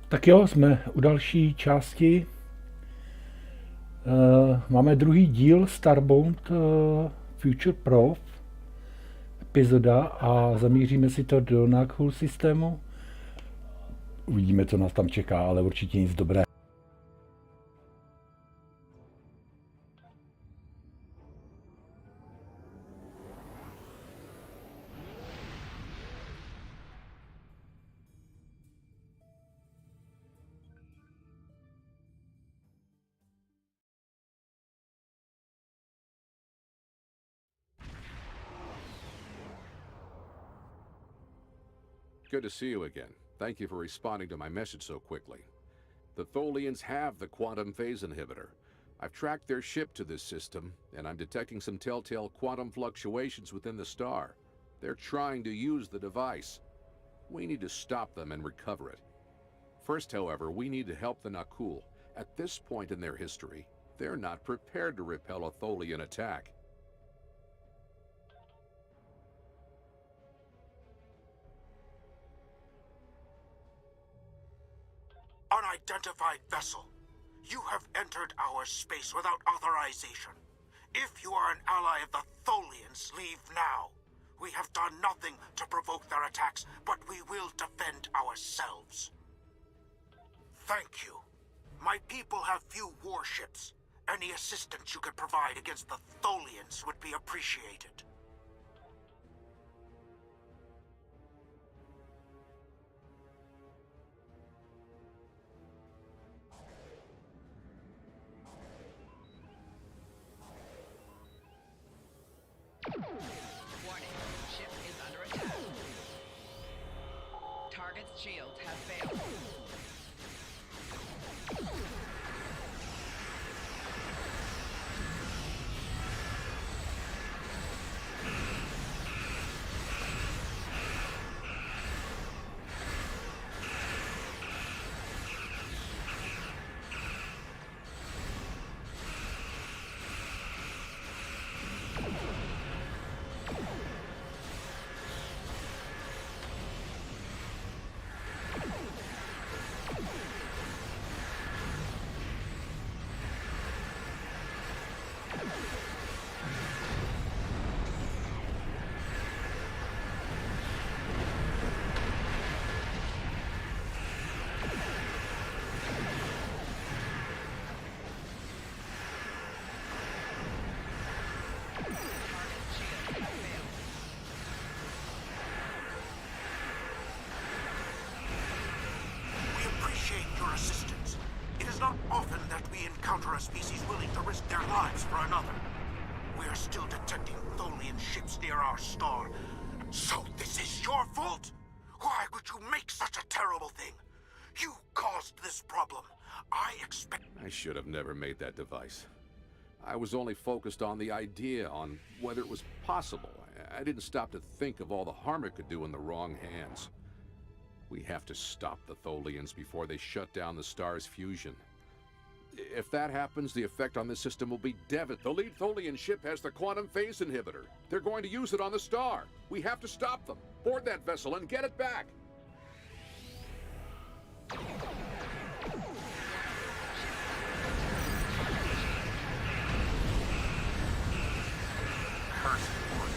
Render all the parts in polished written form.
Tak jo, jsme u další části. Máme druhý díl Stormbound Future Proof epizoda a zamíříme si to do Knockhull systému. Uvidíme, co nás tam čeká, ale určitě nic dobré. Good to see you again. Thank you for responding to my message so quickly. The Tholians have the quantum phase inhibitor. I've tracked their ship to this system, and I'm detecting some telltale quantum fluctuations within the star. They're trying to use the device. We need to stop them and recover it. First, however, we need to help the Knockhull. At this point in their history, they're not prepared to repel a Tholian attack. Unidentified vessel. You have entered our space without authorization. If you are an ally of the Tholians, leave now. We have done nothing to provoke their attacks, but we will defend ourselves. Thank you. My people have few warships. Any assistance you could provide against the Tholians would be appreciated. Warning, ship is under attack. Target's shields have failed. Often that we encounter a species willing to risk their lives for another. We are still detecting Tholian ships near our star. So this is your fault? Why would you make such a terrible thing? You caused this problem. I should have never made that device. I was only focused on the idea, on whether it was possible. I didn't stop to think of all the harm it could do in the wrong hands. We have to stop the Tholians before they shut down the star's fusion. If that happens, the effect on this system will be devastating. The lead Tholian ship has the quantum phase inhibitor. They're going to use it on the star. We have to stop them. Board that vessel and get it back. Cursed Lord.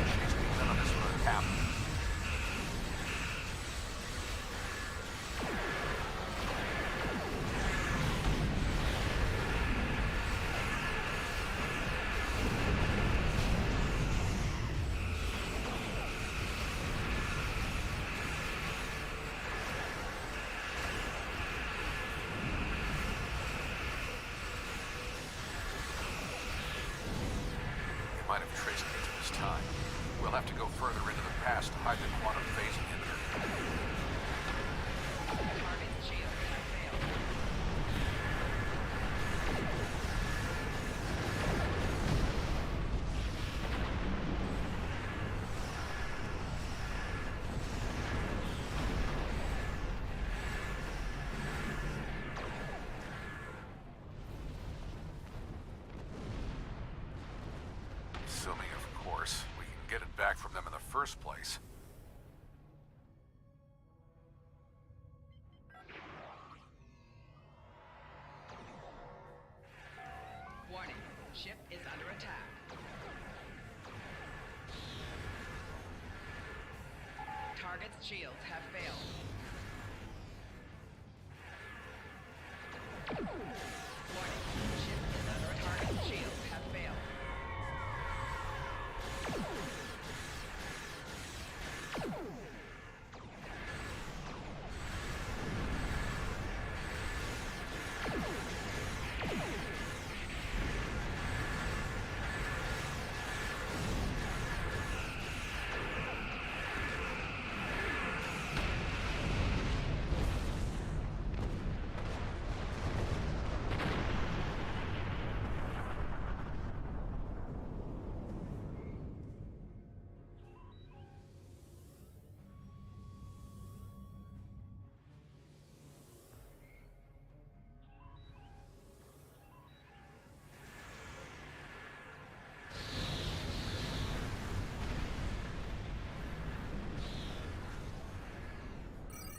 Chase me none of this would have happened. Might have traced me to this time. We'll have to go further into the past to hide the quantum phase inhibitor. Target's shields have failed. Assuming, of course, we can get it back from them in the first place. Target's shields have failed.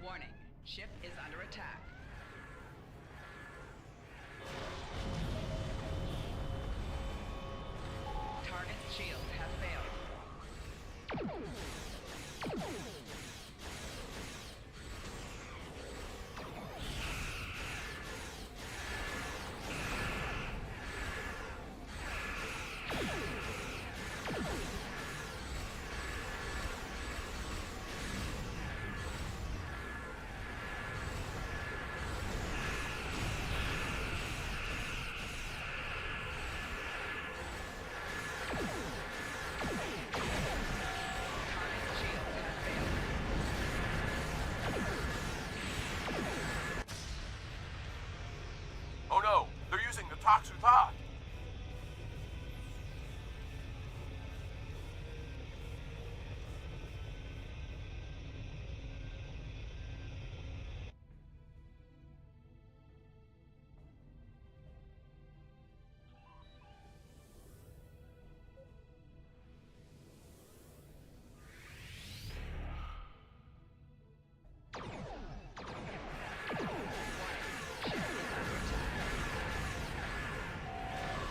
Warning. Ship is under attack. Target's shields have failed. Warning. Ship is under attack. Target's shields have failed. Target's shields have failed. Oh no, they're using the Dozvite.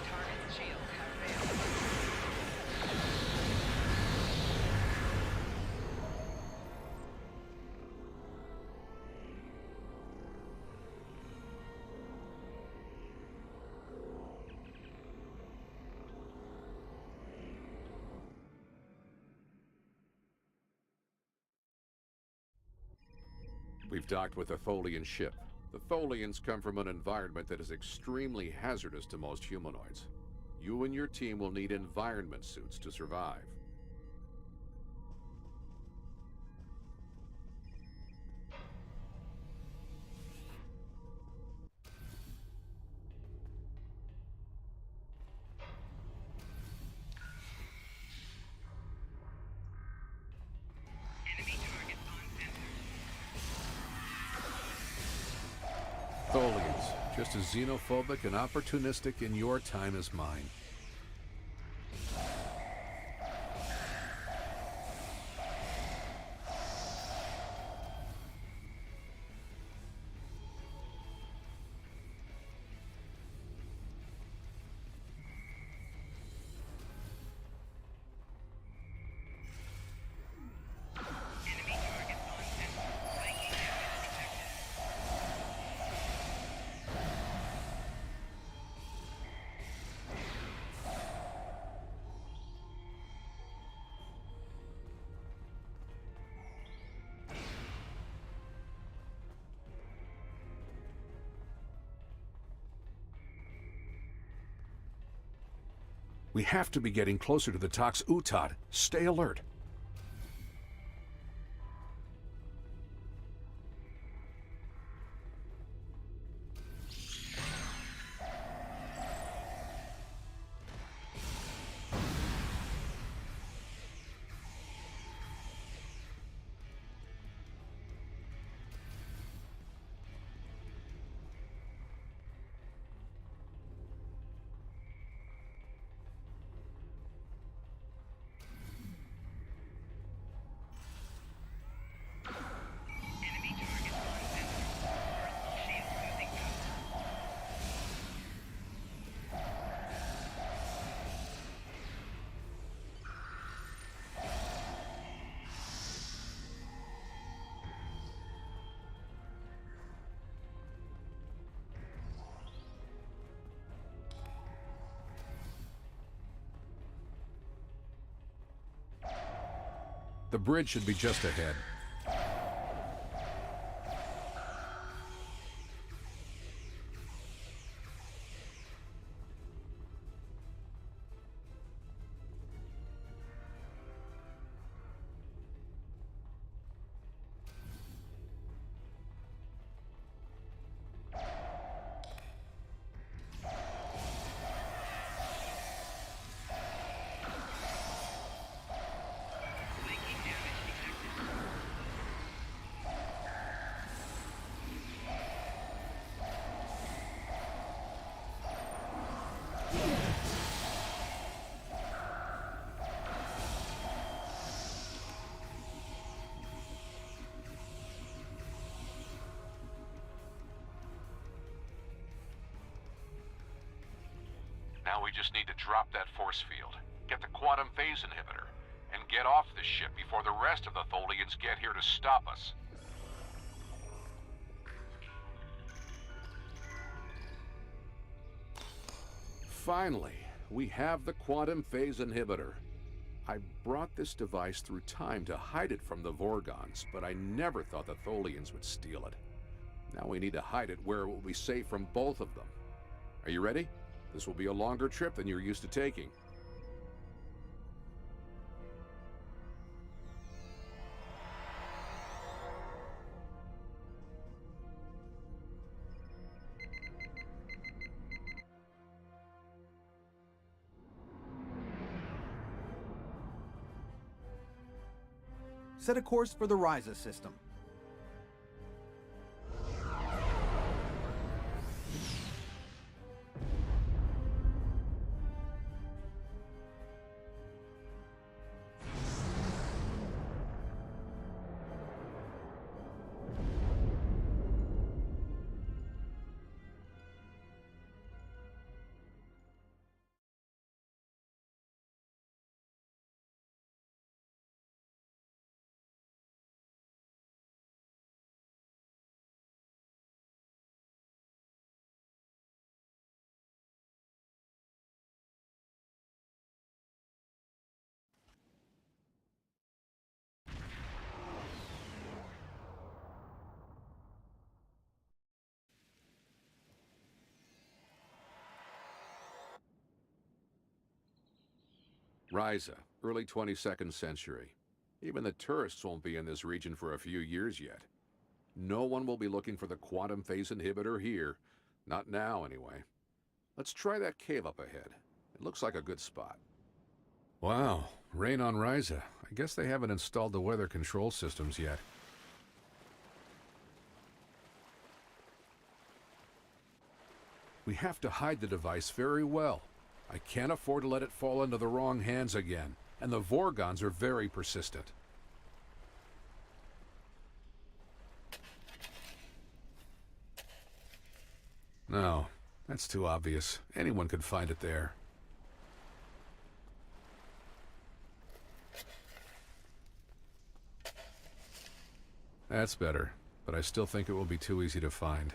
Target's shields have failed. We've docked with a Tholian ship. The Tholians come from an environment that is extremely hazardous to most humanoids. You and your team will need environment suits to survive. Tholians, just as xenophobic and opportunistic in your time as mine. We have to be getting closer to the Dozvite. Stay alert. The bridge should be just ahead. Leaking damage detected. Now we just need to drop that force field, get the quantum phase inhibitor, and get off this ship before the rest of the Tholians get here to stop us. Finally, we have the quantum phase inhibitor. I brought this device through time to hide it from the Vorgons, but I never thought the Tholians would steal it. Now we need to hide it where it will be safe from both of them. Are you ready? This will be a longer trip than you're used to taking. Set a course for the Ryza system. Ryza, early 22nd century. Even the tourists won't be in this region for a few years yet. No one will be looking for the quantum phase inhibitor here. Not now, anyway. Let's try that cave up ahead. It looks like a good spot. Wow, rain on Ryza. I guess they haven't installed the weather control systems yet. We have to hide the device very well. I can't afford to let it fall into the wrong hands again, and the Vorgons are very persistent. No, that's too obvious. Anyone could find it there. That's better, but I still think it will be too easy to find.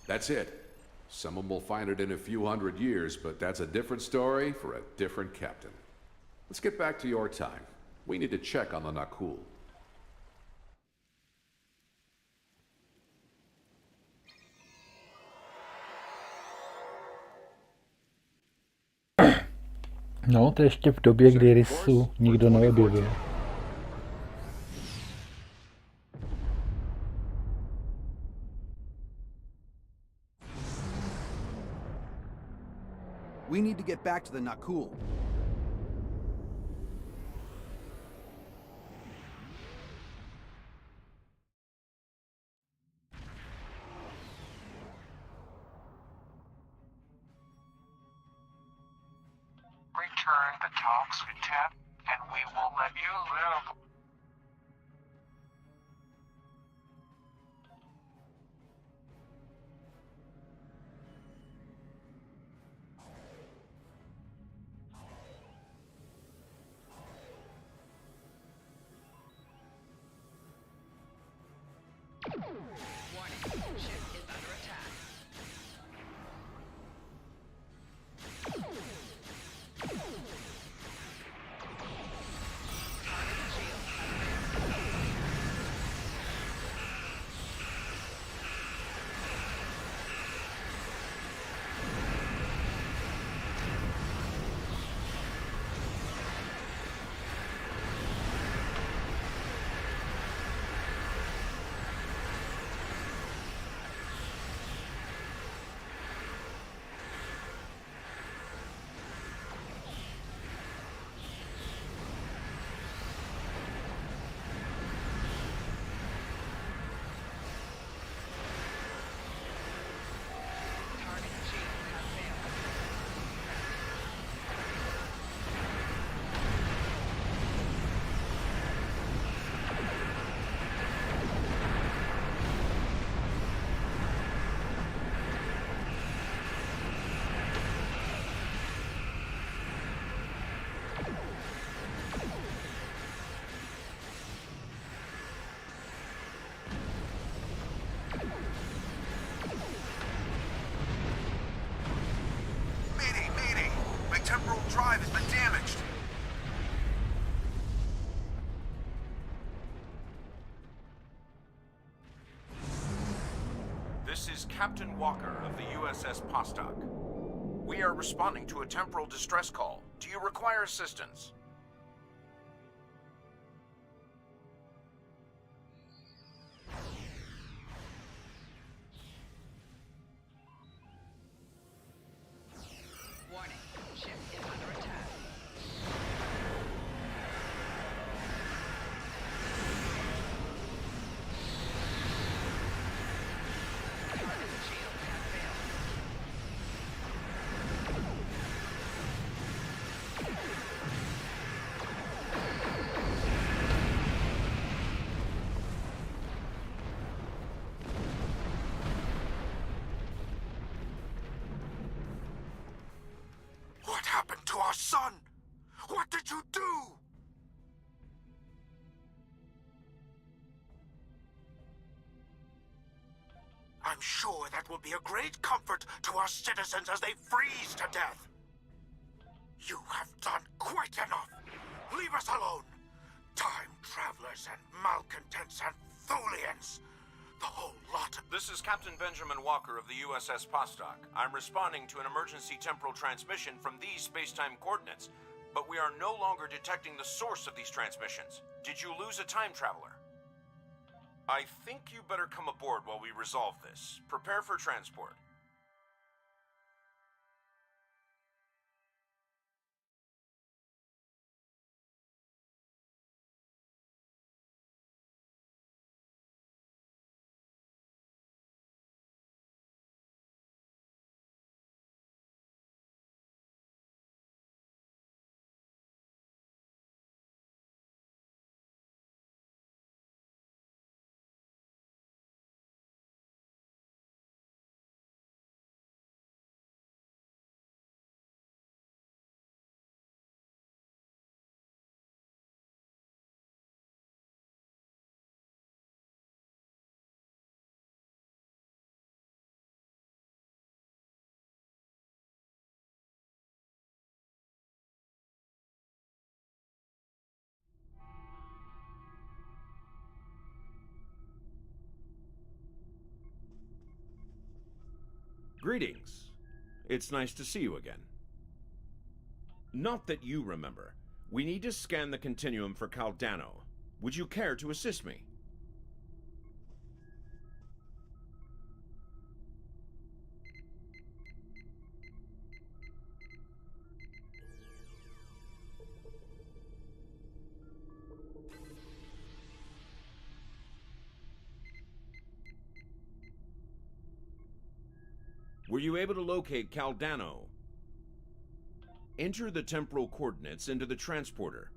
That's it. Someone will find it in a few hundred years, but that's a different story for a different captain. Let's get back to your time. We need to check on the Nakul. No, to ještě v době, kdy rysu nikdo neobjevil. We need to get back to the Nakul. Return the toxin tap, and we will let you live. Warning. Ship is under attack. Captain Walker of the USS Postok. We are responding to a temporal distress call. Do you require assistance? Warning. Ship is under attack. Target shields have failed. What happened to our son? What did you do? I'm sure that will be a great comfort to our citizens as they freeze to death. You have done quite enough. Leave us alone. Time travelers and malcontents and Tholians. The whole lot of... This is Captain Benjamin Walker of the USS Postok. I'm responding to an emergency temporal transmission from these space-time coordinates, but we are no longer detecting the source of these transmissions. Did you lose a time traveler? I think you better come aboard while we resolve this. Prepare for transport. Greetings. It's nice to see you again. Not that you remember. We need to scan the continuum for Caldano. Would you care to assist me? Were you able to locate Caldano? Enter the temporal coordinates into the transporter.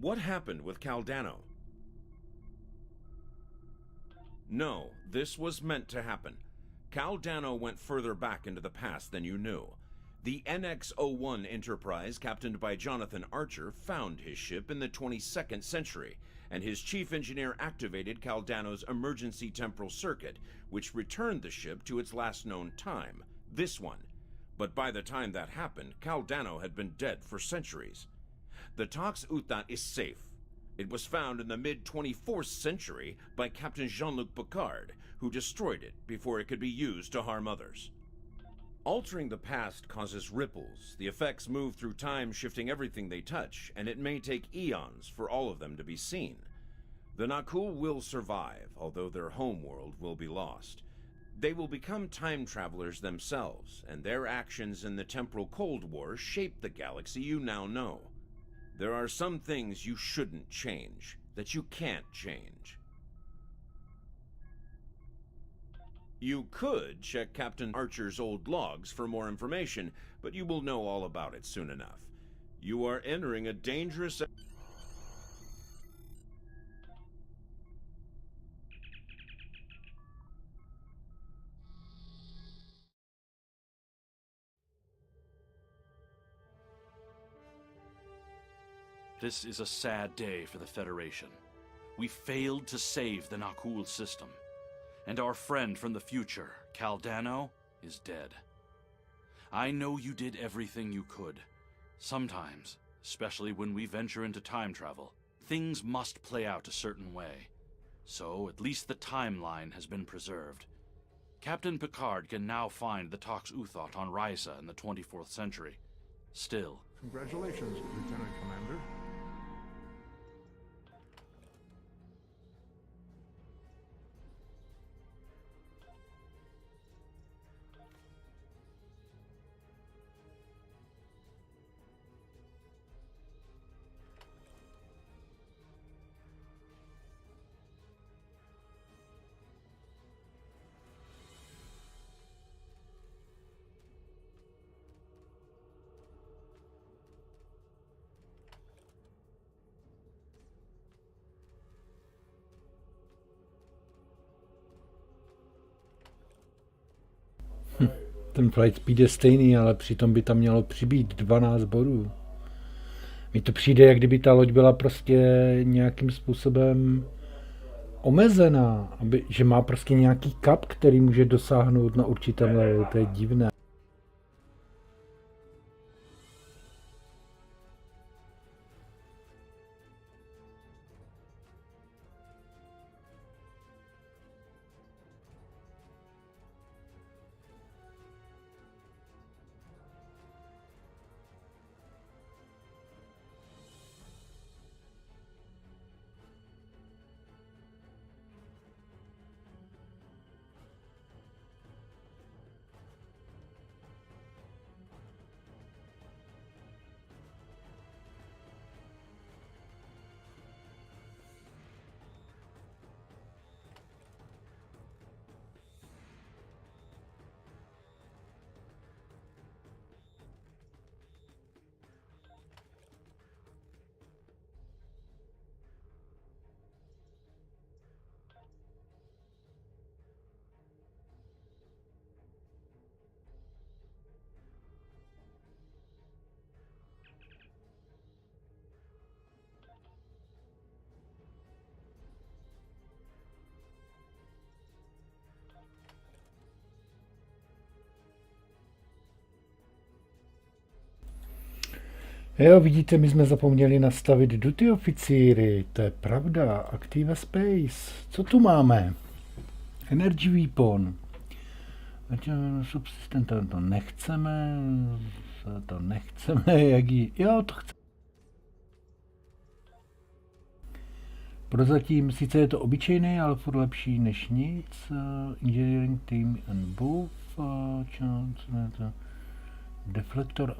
What happened with Caldano? No, this was meant to happen. Caldano went further back into the past than you knew. The NX-01 Enterprise, captained by Jonathan Archer, found his ship in the 22nd century, and his chief engineer activated Caldano's emergency temporal circuit, which returned the ship to its last known time, this one. But by the time that happened, Caldano had been dead for centuries. The Tox Utat is safe. It was found in the mid-24th century by Captain Jean-Luc Picard, who destroyed it before it could be used to harm others. Altering the past causes ripples. The effects move through time, shifting everything they touch, and it may take eons for all of them to be seen. The Nakul will survive, although their homeworld will be lost. They will become time travelers themselves, and their actions in the temporal Cold War shape the galaxy you now know. There are some things you shouldn't change, that you can't change. You could check Captain Archer's old logs for more information, but you will know all about it soon enough. You are entering a dangerous... This is a sad day for the Federation. We failed to save the Nakul system, and our friend from the future, Caldano, is dead. I know you did everything you could. Sometimes, especially when we venture into time travel, things must play out a certain way. So, at least the timeline has been preserved. Captain Picard can now find the Tox Uthot on Risa in the 24th century. Still, Congratulations, Lieutenant Commander. Ten flight speed je stejný, ale přitom by tam mělo přibýt 12 bodů. Mně to přijde, jak kdyby ta loď byla prostě nějakým způsobem omezená, že má prostě nějaký kap, který může dosáhnout na určitém levelu. To je divné. Jo, vidíte, my jsme zapomněli nastavit duty oficíry, to je pravda, Active Space. Co tu máme? Energy Weapon. Subsystem to nechceme, jak jí... Jo, to chceme. Prozatím sice je to obyčejný, ale furt lepší než nic. Engineering Team and Buff. Deflektor.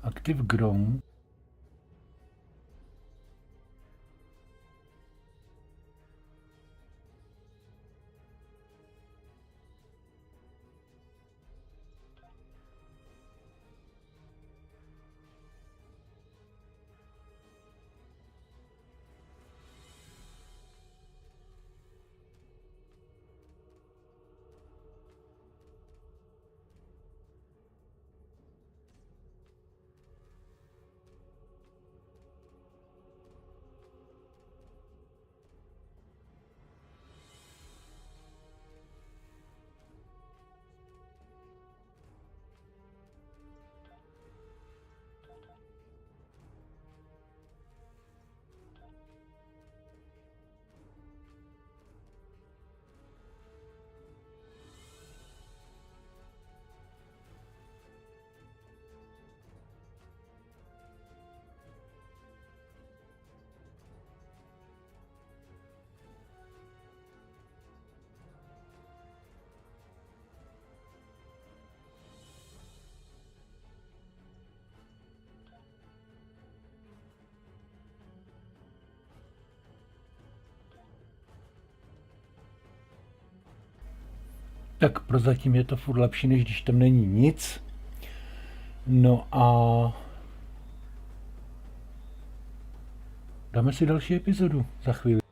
Active Grom. Tak prozatím je to furt lepší, než když tam není nic. No a dáme si další epizodu za chvíli.